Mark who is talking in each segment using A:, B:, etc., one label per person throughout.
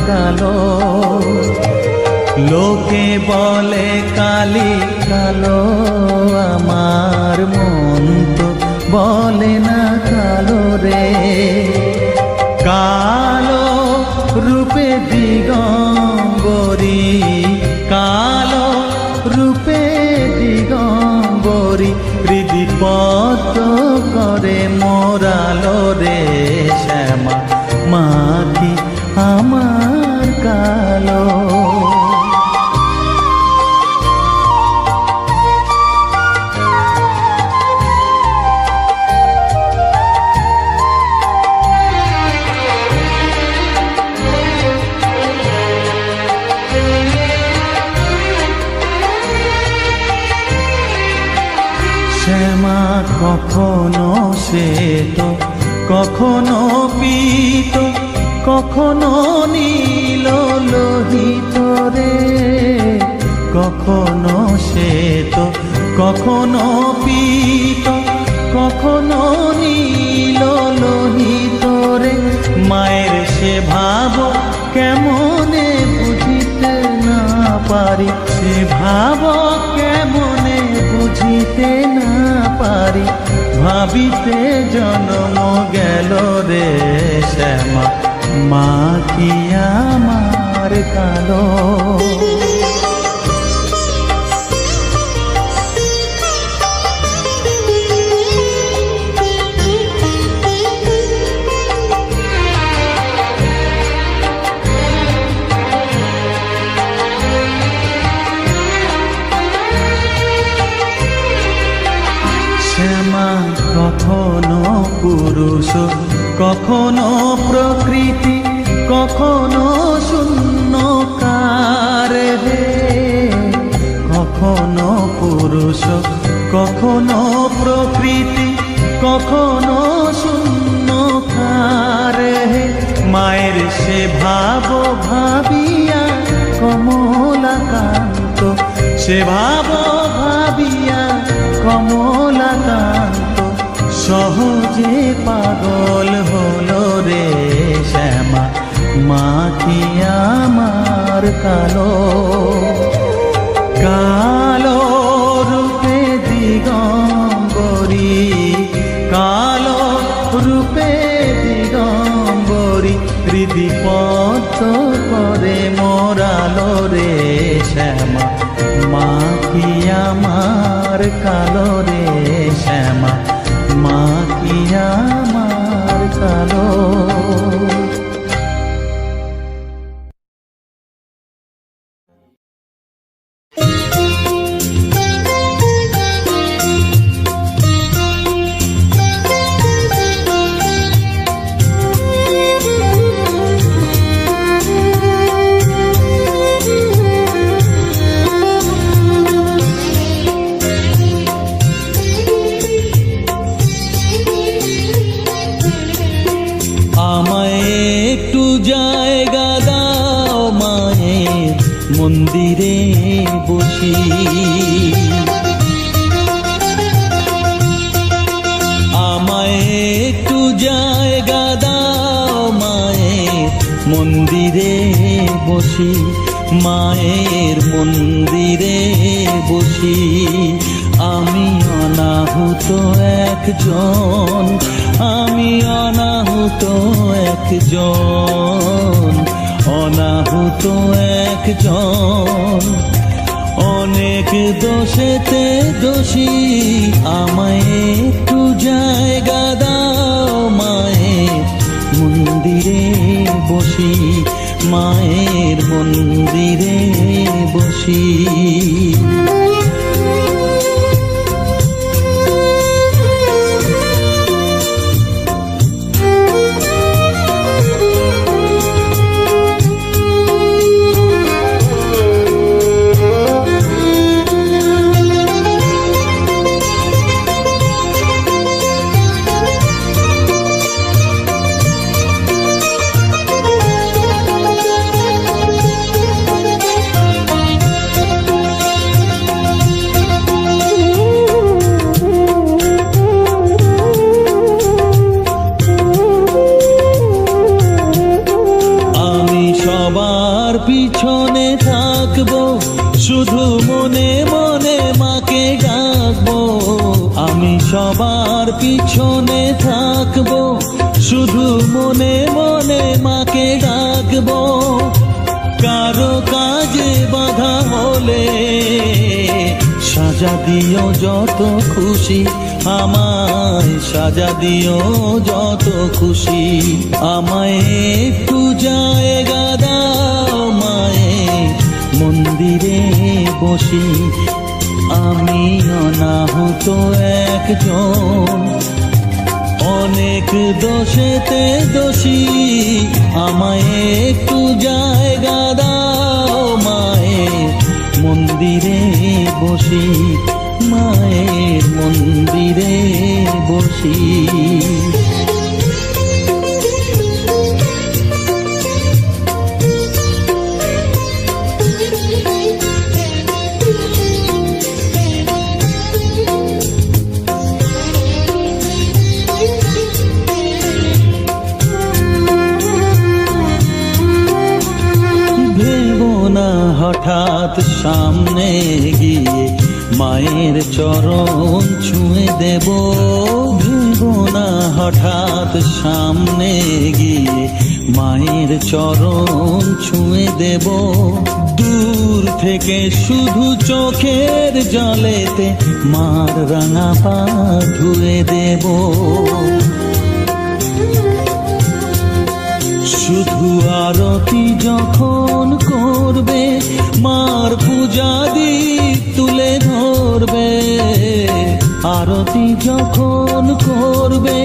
A: কালো। লোকে বলে কালি কালো, আমার মন তো বলে না কালো রে। কালো রূপে দিগম্বরী, কালো রূপে দিগম্বরী, হৃদিপদ্ম করে মোরালো রে শ্যামা, মা কি আমার কালো। শ্যামা কখনো শ্বেত, কখনো পীত, কখনো নীল লোহিত রে। কখনো শ্বেত, কখনো পীত, কখনো নীল লোহিত রে। মায়ের সে ভাব কেমনে বুঝিতে না পারি, সে ভাব কেমনে বুঝিতে না পারি, ভাবিতে জন্ম গেল রে শ্যামা, মা কি আমার কালো। শ্যামা কখনো পুরুষ, কখনো প্রকৃতি, কখনো শূন্যকার হে। কখনো পুরুষ, কখনো প্রকৃতি, কখনো শূন্যকার হে। মায়ের সে ভাব ভাবিয়া কমলাকান্ত, সে ভাব ভাবিয়া কমলাকান্ত, সহজে পাগল হলো রে শ্যামা, মা কি আমার কালো। কালো রূপে দিগম্বরী, কালো রূপে দিগম্বরী, হৃদিপদ্ম করে মোরালো রে শ্যামা, মা কি আমার কালো রে শ্যামা, মা কি আমার কালো। মন্দিরে বসি, আমায় একটু জায়গা দাও মায়ের মন্দিরে বসি, মায়ের মন্দিরে বসি। আমি অনাহুত একজন, আমি অনাহুত একজন, অনাহুত একজন, অনেক দোষেতে দোষী। আমায় একটু জায়গা দাও মায়ের মন্দিরে বসি, মায়ের মন্দিরে বসি। পিছনে থাকবো, শুধু মনে মনে মাকে ডাকবো। আমি সবার পিছনে থাকবো, শুধু মনে মনে মাকে ডাকবো। কারো কাজে বাধা হলে সাজা দিও যত খুশি, আমায় সাজা দিও যত খুশি। আমায় একটু জায়গা দাও মায়ের মন্দিরে বসি। আমি অনাহুত একজন, অনেক দোষেতে দোষী। আমায় একটু জায়গা দাও মায়ের মন্দিরে বসি, মায়ের মন্দিরে বসি। হঠাৎ সামনে গিয়ে মায়ের চরণ ছুঁয়ে দেব। ভেবো না হঠাৎ সামনে গিয়ে মায়ের চরণ ছুঁয়ে দেব। দূর থেকে শুধু চোখের জলেতে মার রাঙা পা ধুয়ে দেব। শুধু আরতি যখন করবে, মার পূজা দীপ তুলে ধরবে। আরতি যখন করবে,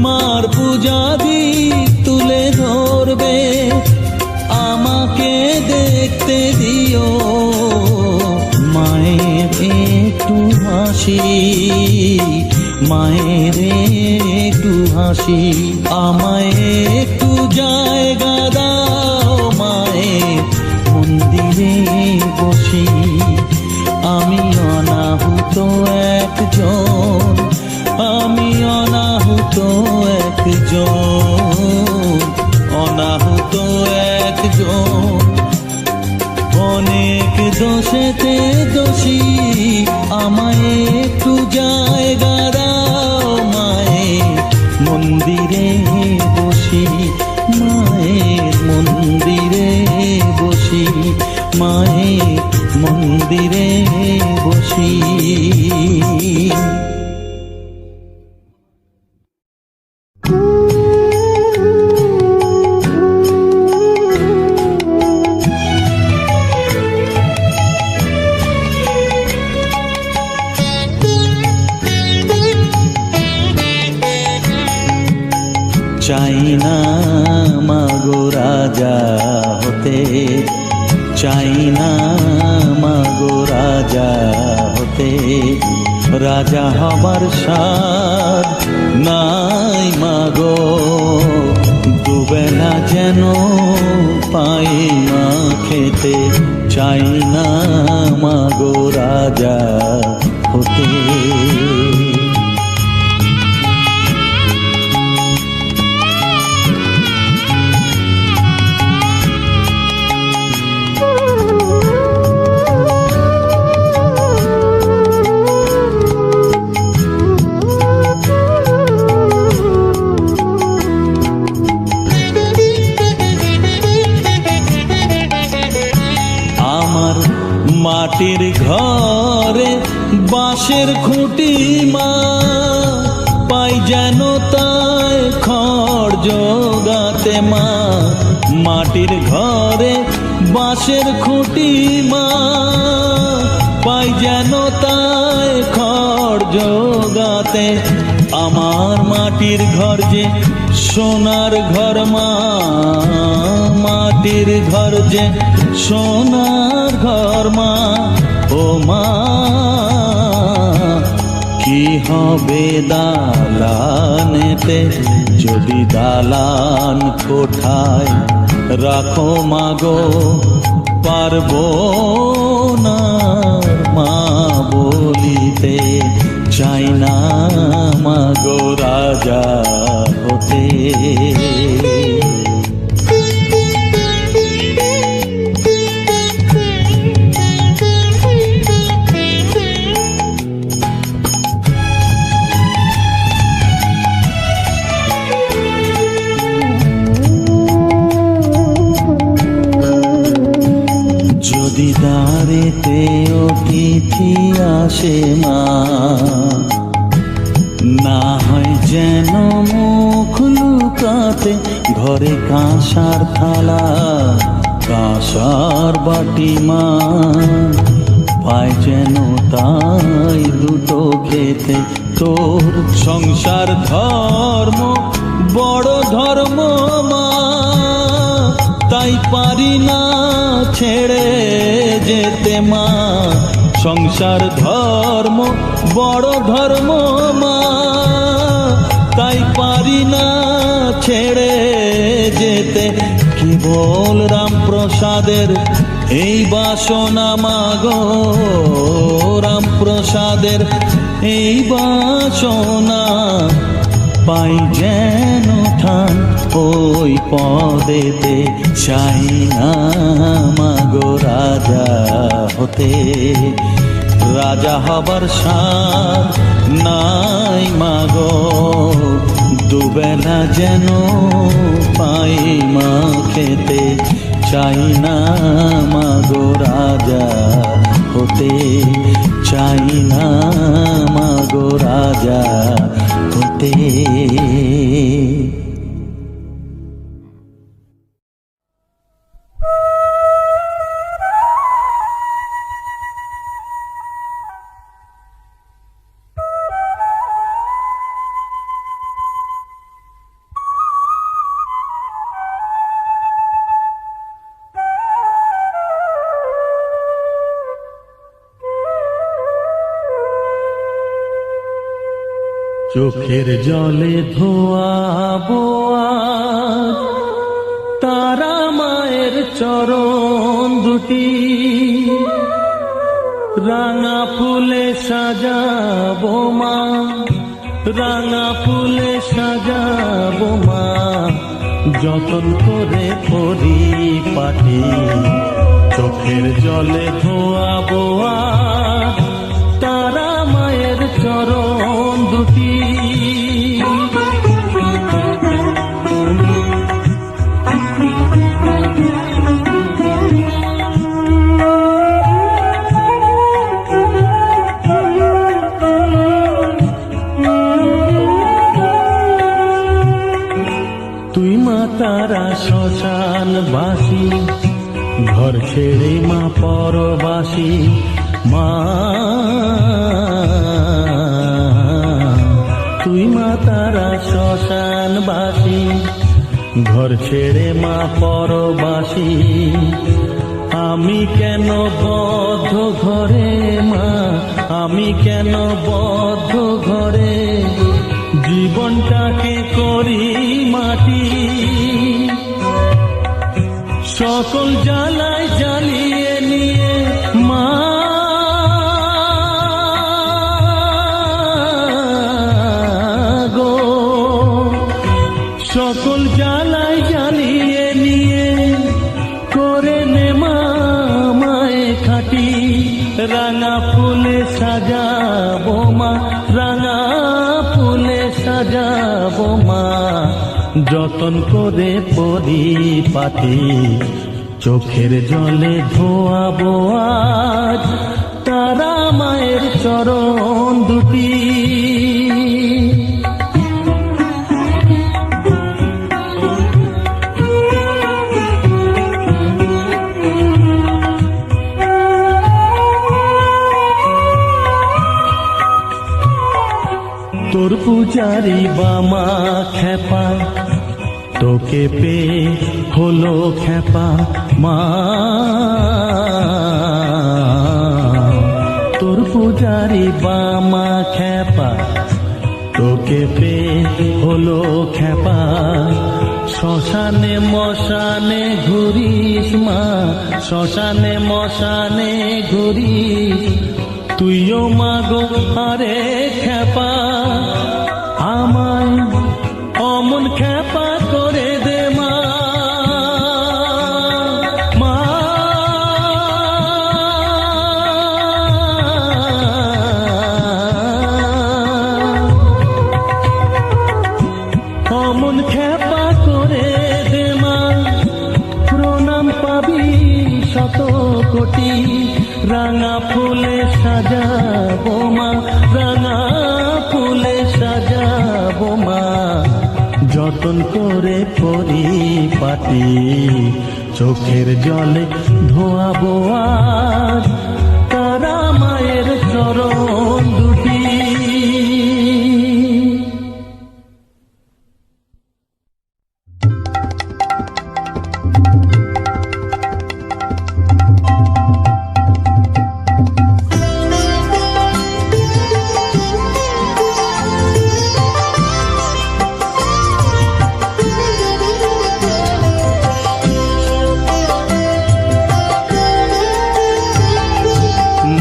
A: মার পূজা দীপ তুলে ধরবে। আমাকে দেখতে দিও মায়ের একটু হাসি, মায়ের একটু হাসি। আমায় একটু জায়গা দাও মায়ের মন্দিরে বসি। আমি অনাহুত একজন, আমি অনাহুত একজন, অনাহুত একজন। অনেক দোষেতে দোষী। আমায় একটু জায়গা দাও মায়ের মন্দিরে বসি, মায়ের মন্দিরে বসি, মায়ের মন্দিরে বসি। চাই না মাগো রাজা হতে, চাই না মাগো রাজা হতে। রাজা হবার স্বাদ নাই মাগো, দুবেলা যেন পাই না খেতে। চাই না মাগো রাজা হতে। মাটির ঘরে বাঁশের খুঁটি মা, পাই যেন তাই খড় জোগাতে মা। মাটির ঘরে বাঁশের খুঁটি মা, পাই যেন তাই খড় জোগাতে। আমার মাটির ঘর যে সোনার ঘর মা, মাটির ঘর যে সোনার ঘর মা। ও মা কি হবে দালানেতে, যদি দালান কোঠায় রাখো মাগো। পারবো না মা বলিতে, চাই না মাগো রাজা হতে। যদি দ্বারেতে অতিথি আসে মা, না হয় যেন মুখ লুকাতে ঘরে কাঁসার থালা কাঁসার বাটি মা, পায় যেন তাই দুটো খেতে। তোর সংসার ধর্ম বড় ধর্ম মা, তাই পারি না ছেড়ে যেতে মা। সংসার ধর্ম বড় ধর্ম মা, তাই পারি না ছেড়ে যেতে। কেবল রামপ্রসাদের এই বাসনা মাগো, রামপ্রসাদের এই বাসনা, পাই যেন ঠান ওই পদেতে। চাই না মাগো রাজা হতে, রাজা হবার সাধ নাই মাগো, দুবেলা যেন পাই মা খেতে। চাই না মাগো রাজা হতে, চাই না মাগো রাজা হতে। চোখের জলে ধোয়াবো আজ তারা মায়ের চরণ দুটি, রাঙা ফুলে সাজাবো মা, রাঙা ফুলে সাজাবো মা, যতন করে পরিপাটি। চোখের জলে ধোয়াবো আজ তারা মায়ের চরণ দুটি, তুই মা তারা শ্মশানবাসী, ঘর ছেড়ে মা পরবাসী মা, তুই মা তারা শ্মশানবাসী, ঘর ছেড়ে মা পরবাসী। আমি কেন বদ্ধ ঘরে মা, আমি কেন বদ্ধ ঘরে, জীবনটাকে করি মাটি। সকল জ্বালায় জ্বালিয়ে নিয়ে মা গো, সকল জ্বালায় জ্বালিয়ে নিয়ে করে নে মা মায়ে খাটি। রাঙা ফুলে সাজাবো মা, রাঙা ফুলে সাজাবো মা, যতন করে পরিপাটি। চোখের জলে ধোয়াবো আজ তারা মায়ের চরণ দুটি। তোর পূজারি বামা খেপা, তোকে পে হলো খেপা মা, তোর পূজারি বামা খেপা, তোকে পে হলো খেপা। শ্মশানে মশানে ঘুরিস মা, শ্মশানে মশানে ঘুরিস, তুইও মাগো আরে খেপা। আমায় অমন খেপা করে দে মা, মা অমন খেপা করে দে মা, প্রণাম পাবি শত কোটি রাঙা ফুলে সাজাবো মা, রাঙা ফুলে সাজাবো মা, যতন করে পরিপাটি চোখের জলে ধোয়াবো আজ তারা মায়ের চরণ দুটি।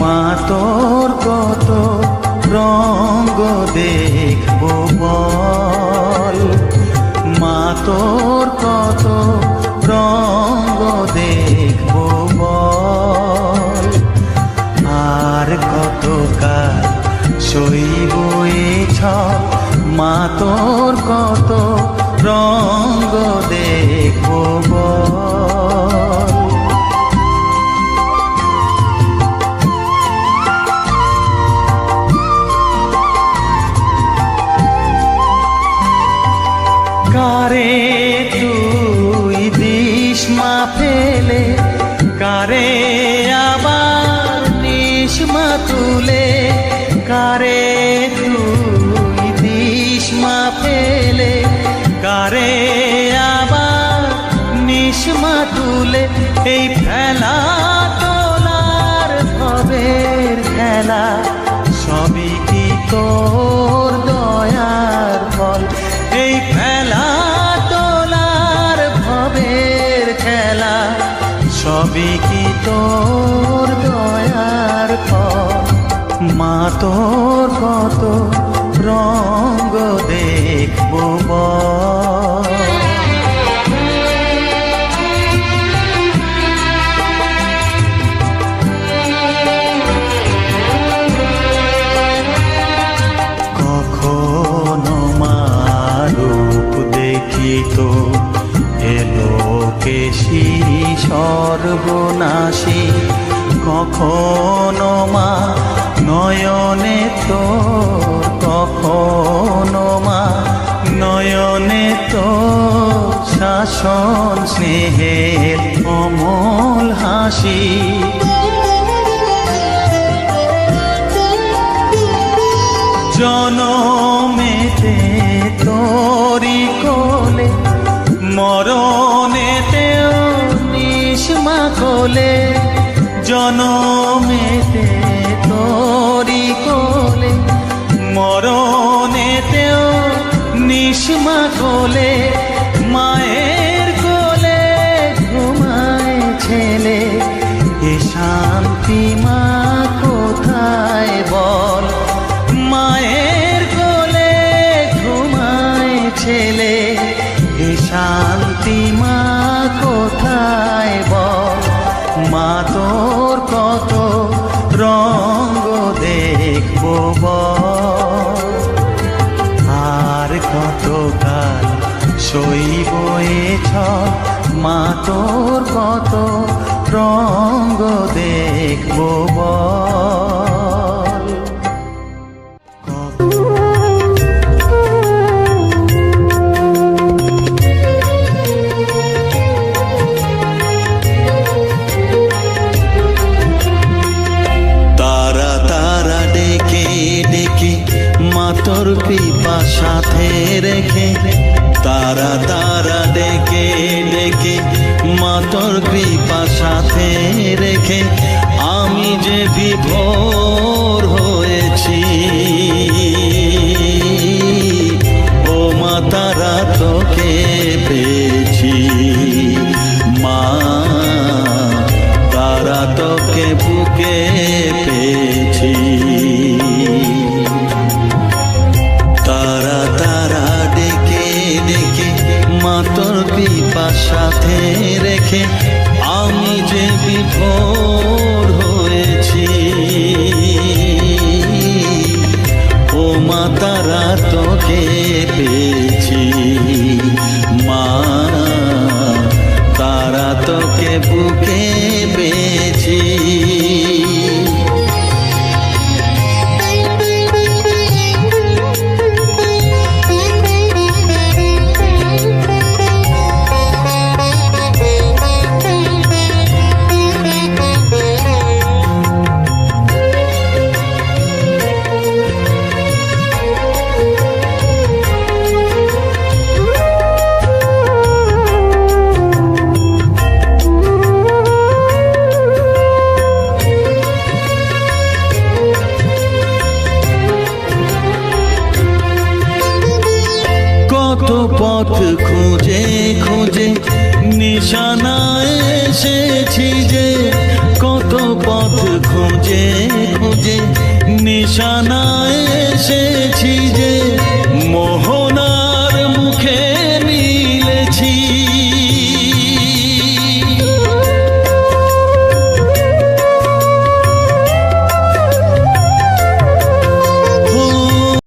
A: মা তোর কত রঙ্গ দেখবো বল, মা তোর কত রঙ্গ দেখবো বল, আর কত কাল সইব এ ছল, মা তোর কত রঙ্গ দেখবো বল। কারে তুই দিস মা ফেলে, কারে আবার নিস মা তুলে, কারে তুই দিস মা ফেলে, কারে আবার নিস মা তুলে, এই ফেলা তোলার ভবের খেলা সবই কি তোর দয়ার ফল, এই খেলা তোলার ভবের খেলা সবই কি তোর দয়ার ফল, মা তোর কত রঙ্গ দেখবো বল। তো এলো কেশি সর্বনাশী, কখনো মা নয়নে তোর, কখনো মা নয়নে তোর শাসন স্নেহের অমল হাসি, জনমেতে তোরি কোলে, মরণেতেও নিস মা কোলে, জনমেতে তোরি কোলে, মরণেতেও নিস মা কোলে, মায়ের কোলে ঘুমায় ছেলে, এ শান্তি মা কোথায় বল, মায়ের কোলে ঘুমায় ছেলে, এ শান্তি মা কোথায় বল, মা তোর কত রঙ্গ দেখবো বল, আর কত কাল সইব এ ছল, মা তোর কত রঙ্গ দেখবো বল। তারা তারা ডেকে ডেকে মা তোর কৃপা সাথে রেখে, তারা তারা ডেকে ডেকে মা তোর কৃপা সাথে রেখে, আমি যে বিভোর হয়েছি, ও মা তারা তোকে পেয়েছি, মা তারা তোকে বুকে পেয়েছি, তারা তারা ডেকে ডেকে মা তোর কৃপা সাথে রেখে, আমি যে বিভোর হয়েছি, ও মা তারা তোকে পেয়েছি, মা তারা তোকে বুকে পেয়েছি। কত পথ খুঁজে খুঁজে নিশানায় এসেছি যে, কত পথ খুঁজে খুঁজে নিশানায় এসেছি যে, মোহ